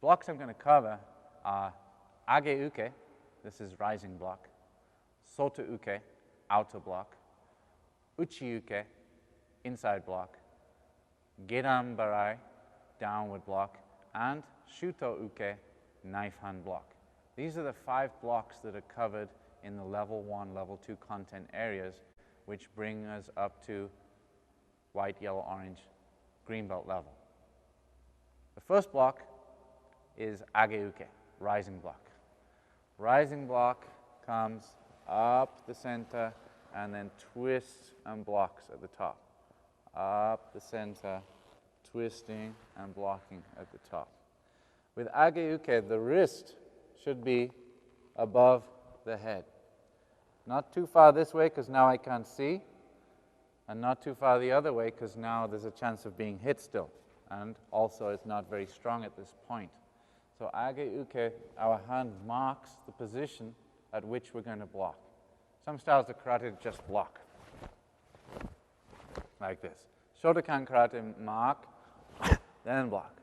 blocks I'm going to cover are age uke, this is rising block, soto uke, outer block, uchi uke, inside block, gedan barai, downward block, and shuto uke, knife hand block. These are the 5 blocks that are covered in the level 1, level 2 content areas, which bring us up to white, yellow, orange, green belt level. The first block is age uke, rising block. Rising block comes up the center and then twists and blocks at the top. Up the center, twisting and blocking at the top. With age uke, the wrist should be above the head. Not too far this way because now I can't see, and not too far the other way because now there's a chance of being hit still, and also it's not very strong at this point. So age uke, our hand marks the position at which we're going to block. Some styles of karate just block, like this. Shotokan karate, mark, then block,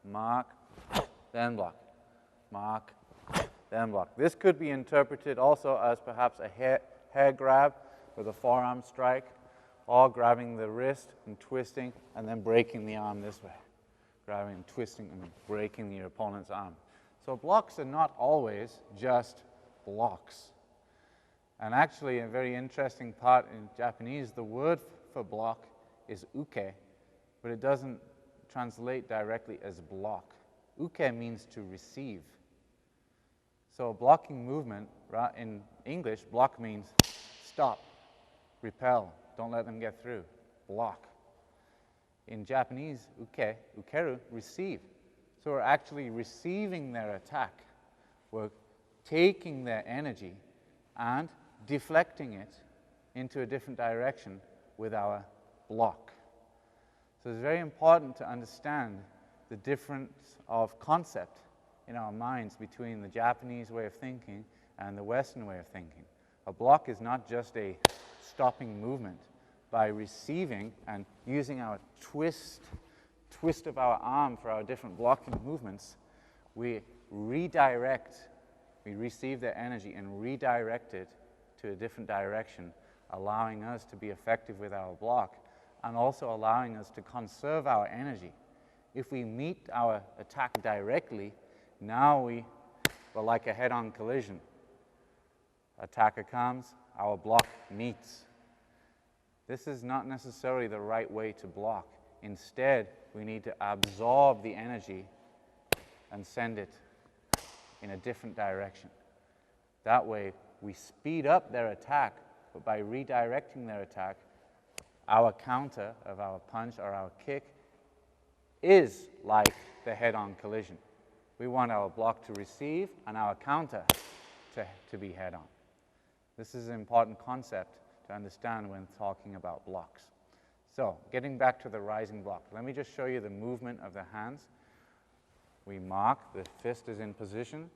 mark, then block, mark, then block. This could be interpreted also as perhaps a hair grab with a forearm strike, or grabbing the wrist and twisting and then breaking the arm this way. Grabbing and twisting and breaking your opponent's arm. So blocks are not always just blocks. And actually, a very interesting part in Japanese, the word for block is uke, but it doesn't translate directly as block. Uke means to receive. So a blocking movement, in English, block means stop, repel, don't let them get through, block. In Japanese, uke, ukeru, receive. So we're actually receiving their attack. We're taking their energy and deflecting it into a different direction with our block. So it's very important to understand the difference of concept in our minds between the Japanese way of thinking and the Western way of thinking. A block is not just a stopping movement. By receiving and using our twist of our arm for our different blocking movements, we receive their energy and redirect it to a different direction, allowing us to be effective with our block and also allowing us to conserve our energy. If we meet our attack directly, now we're like a head-on collision. Attacker comes, our block meets. This is not necessarily the right way to block. Instead, we need to absorb the energy and send it in a different direction. That way, we speed up their attack, but by redirecting their attack, our counter of our punch or our kick is like the head-on collision. We want our block to receive and our counter to be head-on. This is an important concept to understand when talking about blocks. So, getting back to the rising block, let me just show you the movement of the hands. We mark, the fist is in position,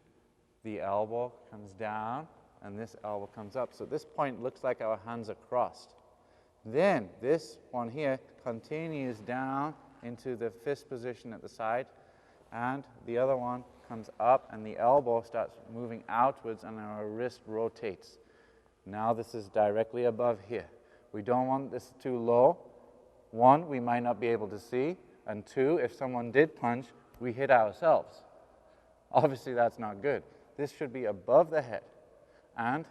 the elbow comes down, and this elbow comes up. So at this point, it looks like our hands are crossed. Then, this one here continues down into the fist position at the side, and the other one comes up, and the elbow starts moving outwards, and our wrist rotates. Now this is directly above here. We don't want this too low. 1, we might not be able to see, and 2, if someone did punch, we hit ourselves. Obviously that's not good. This should be above the head and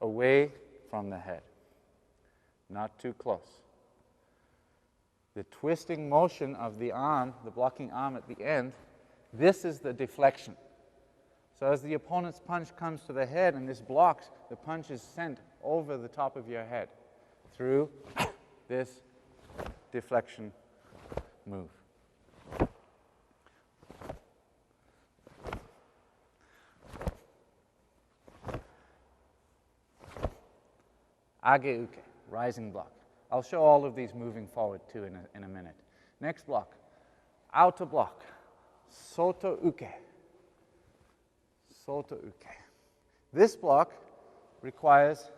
away from the head, not too close. The twisting motion of the arm, the blocking arm at the end, this is the deflection. So as the opponent's punch comes to the head and this blocks, the punch is sent over the top of your head through this deflection move. Age uke, rising block. I'll show all of these moving forward too in a minute. Next block, outer block, soto uke. Soto uke. This block requires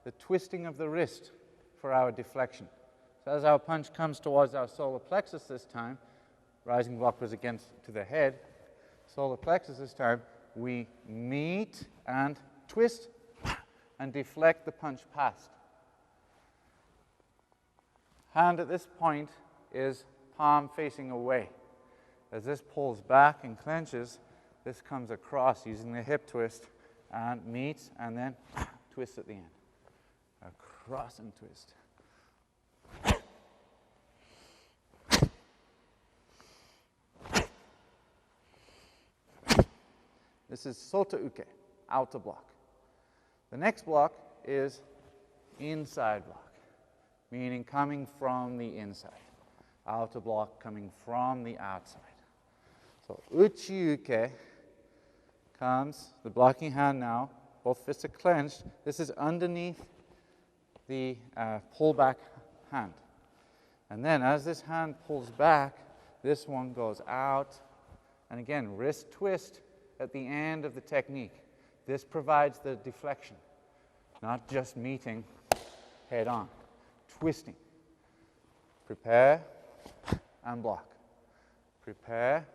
the twisting of the wrist for our deflection. So as our punch comes towards our solar plexus this time, rising block was against to the head, solar plexus this time, we meet and twist and deflect the punch past. Hand at this point is palm facing away. As this pulls back and clenches, this comes across using the hip twist and meets and then twist at the end. Across and twist. This is Sota Uke, outer block. The next block is inside block, meaning coming from the inside. Outer block coming from the outside. So Uchi Uke comes, the blocking hand now, both fists are clenched. This is underneath the pullback hand. And then as this hand pulls back, this one goes out. And again, wrist twist at the end of the technique. This provides the deflection, not just meeting head on. Twisting. Prepare and block. Prepare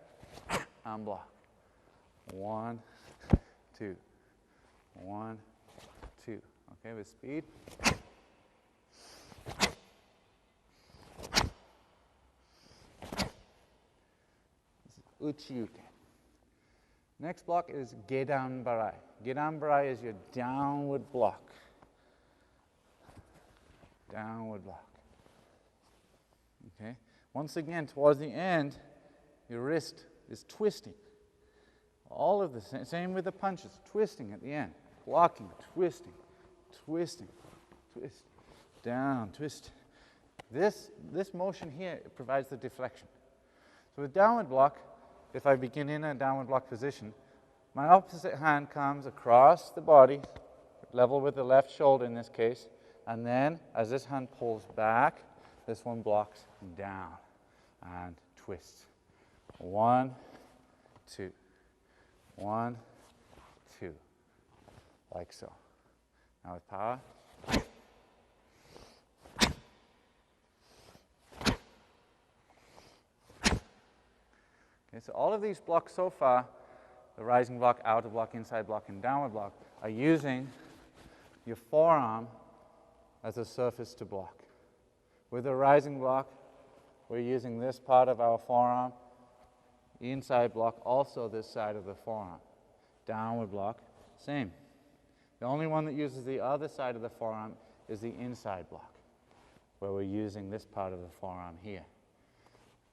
and block. 1, 2. 1, 2. Okay, with speed. Uchi Uke. Next block is Gedan Barai. Gedan Barai is your downward block. Downward block. Okay. Once again, towards the end, your wrist is twisting. All of the same with the punches, twisting at the end, blocking, twisting, twisting, twist, down, twist. This motion here provides the deflection. So with downward block, if I begin in a downward block position, my opposite hand comes across the body, level with the left shoulder in this case, and then as this hand pulls back, this one blocks down and twists. 1, 2. 1, 2. Like so. Now with power. Okay, so all of these blocks so far, the rising block, outer block, inside block, and downward block, are using your forearm as a surface to block. With the rising block, we're using this part of our forearm. Inside block, also this side of the forearm. Downward block, same. The only one that uses the other side of the forearm is the inside block, where we're using this part of the forearm here.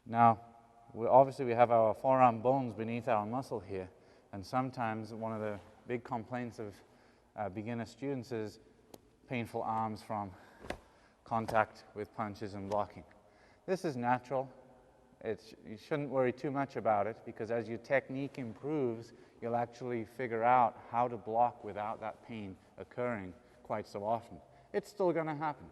Now, obviously we have our forearm bones beneath our muscle here, and sometimes one of the big complaints of beginner students is painful arms from contact with punches and blocking. This is natural. You shouldn't worry too much about it, because as your technique improves, you'll actually figure out how to block without that pain occurring quite so often. It's still going to happen.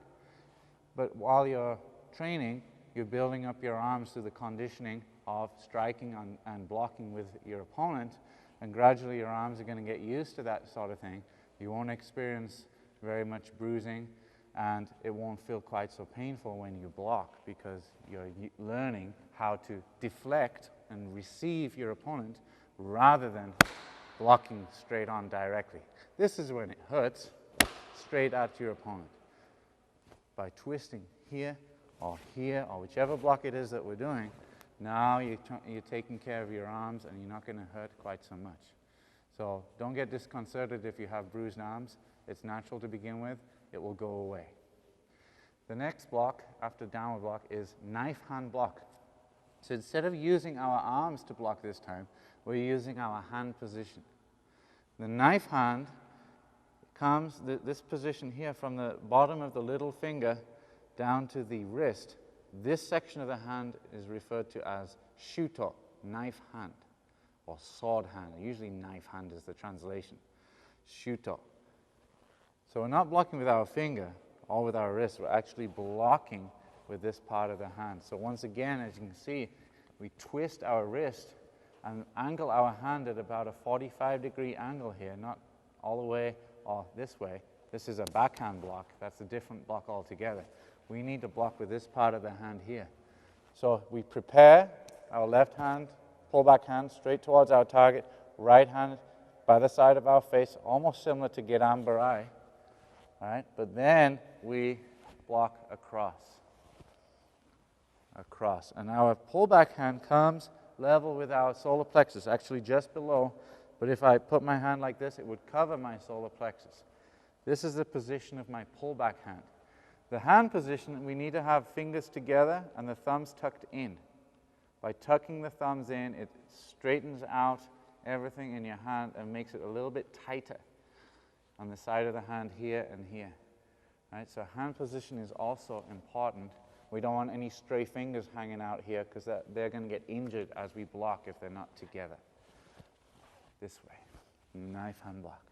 But while you're training, you're building up your arms through the conditioning of striking and blocking with your opponent, and gradually your arms are going to get used to that sort of thing. You won't experience very much bruising, and it won't feel quite so painful when you block, because you're learning how to deflect and receive your opponent rather than blocking straight on directly. This is when it hurts, straight at your opponent. By twisting here or whichever block it is that we're doing, now you're taking care of your arms and you're not going to hurt quite so much. So don't get disconcerted if you have bruised arms. It's natural to begin with. It will go away. The next block after downward block is knife hand block. So instead of using our arms to block this time, we're using our hand position. The knife hand comes, this position here, from the bottom of the little finger down to the wrist. This section of the hand is referred to as shuto, knife hand, or sword hand. Usually knife hand is the translation. Shuto. So we're not blocking with our finger or with our wrist. We're actually blocking with this part of the hand. So once again, as you can see, we twist our wrist and angle our hand at about a 45-degree angle here, not all the way or this way. This is a backhand block. That's a different block altogether. We need to block with this part of the hand here. So we prepare our left hand, pull back hand straight towards our target, right hand by the side of our face, almost similar to Gedam Barai, right? But then we block across, and our pullback hand comes level with our solar plexus, actually just below, but if I put my hand like this, it would cover my solar plexus. This is the position of my pullback hand. The hand position, we need to have fingers together and the thumbs tucked in. By tucking the thumbs in, it straightens out everything in your hand and makes it a little bit tighter on the side of the hand here and here. Right? So hand position is also important. We don't want any stray fingers hanging out here because they're going to get injured as we block if they're not together. This way. Knife hand block.